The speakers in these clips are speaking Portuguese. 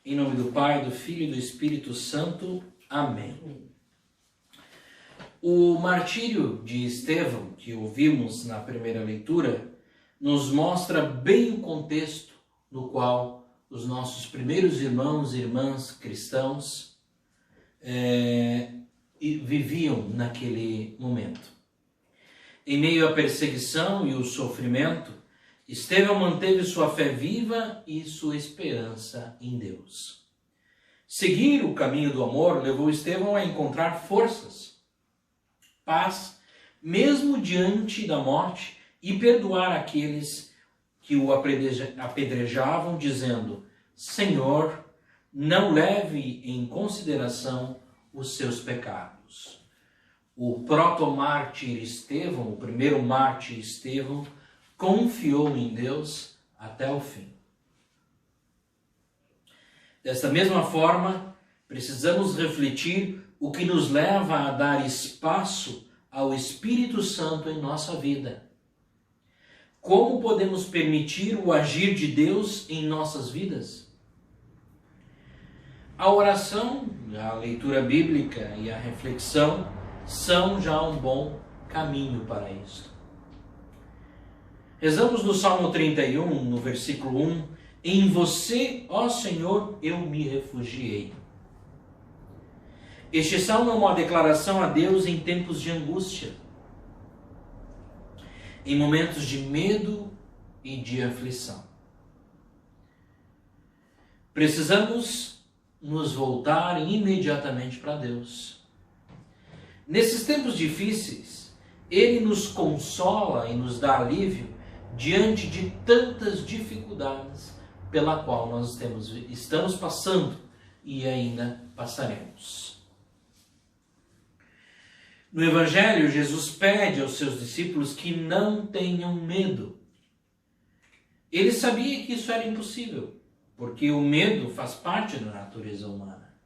Em nome do Pai, do Filho e do Espírito Santo. Amém. O martírio de Estevão, que ouvimos na primeira leitura, nos mostra bem o contexto no qual os nossos primeiros irmãos e irmãs cristãos viviam naquele momento. Em meio à perseguição e o sofrimento, Estevão manteve sua fé viva e sua esperança em Deus. Seguir o caminho do amor levou Estevão a encontrar forças, paz, mesmo diante da morte, e perdoar aqueles que o apedrejavam, dizendo: Senhor, não leve em consideração os seus pecados. O proto-mártir Estevão, o primeiro mártir Estevão, confiou em Deus até o fim. Desta mesma forma, precisamos refletir o que nos leva a dar espaço ao Espírito Santo em nossa vida. Como podemos permitir o agir de Deus em nossas vidas? A oração, a leitura bíblica e a reflexão são já um bom caminho para isto. Rezamos no Salmo 31, no versículo 1, em você, ó Senhor, eu me refugiei. Este salmo é uma declaração a Deus em tempos de angústia, em momentos de medo e de aflição. Precisamos nos voltar imediatamente para Deus. Nesses tempos difíceis, Ele nos consola e nos dá alívio diante de tantas dificuldades pela qual nós estamos passando e ainda passaremos. No Evangelho, Jesus pede aos seus discípulos que não tenham medo. Ele sabia que isso era impossível, porque o medo faz parte da natureza humana.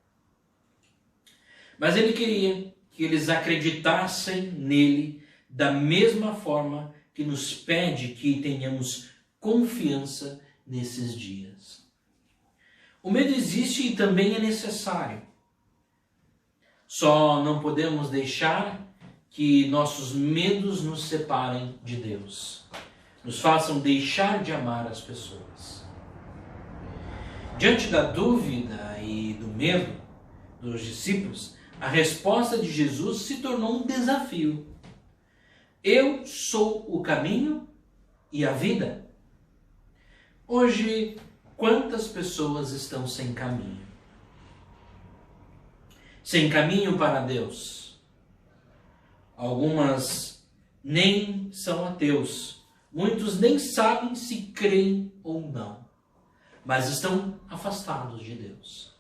Mas ele queria que eles acreditassem nele da mesma forma que nos pede que tenhamos confiança nesses dias. O medo existe e também é necessário. Só não podemos deixar que nossos medos nos separem de Deus, nos façam deixar de amar as pessoas. Diante da dúvida e do medo dos discípulos, a resposta de Jesus se tornou um desafio. Eu sou o caminho e a vida. Hoje, quantas pessoas estão sem caminho? Sem caminho para Deus. Algumas nem são ateus. Muitos nem sabem se creem ou não. Mas estão afastados de Deus.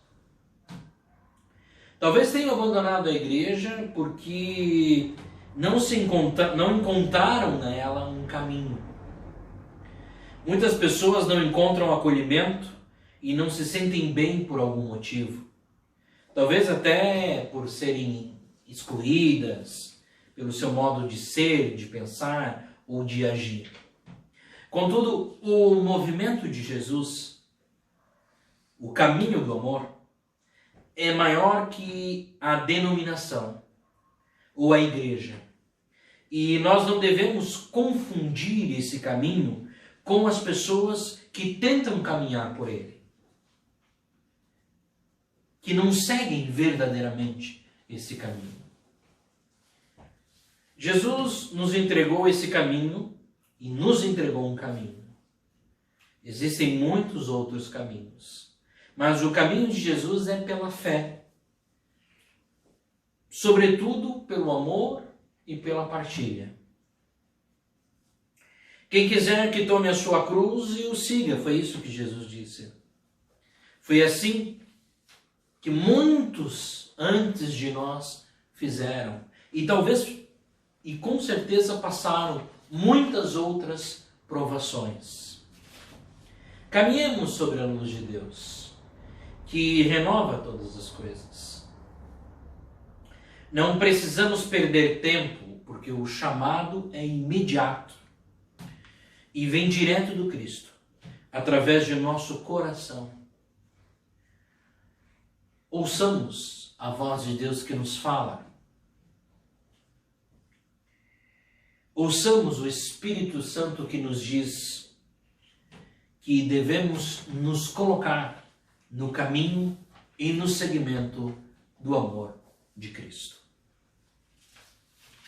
Talvez tenham abandonado a igreja porque não encontraram nela um caminho. Muitas pessoas não encontram acolhimento e não se sentem bem por algum motivo. Talvez até por serem excluídas, pelo seu modo de ser, de pensar ou de agir. Contudo, o movimento de Jesus, o caminho do amor, é maior que a denominação ou a igreja. E nós não devemos confundir esse caminho com as pessoas que tentam caminhar por ele, que não seguem verdadeiramente esse caminho. Jesus nos entregou esse caminho e nos entregou um caminho. Existem muitos outros caminhos, mas o caminho de Jesus é pela fé, sobretudo pelo amor e pela partilha. Quem quiser que tome a sua cruz e o siga, foi isso que Jesus disse. Foi assim que muitos antes de nós fizeram, e talvez, e com certeza passaram muitas outras provações. Caminhemos sobre a luz de Deus, que renova todas as coisas. Não precisamos perder tempo, porque o chamado é imediato e vem direto do Cristo, através de nosso coração. ouçamos a voz de Deus que nos fala. Ouçamos o Espírito Santo que nos diz que devemos nos colocar no caminho e no seguimento do amor de Cristo.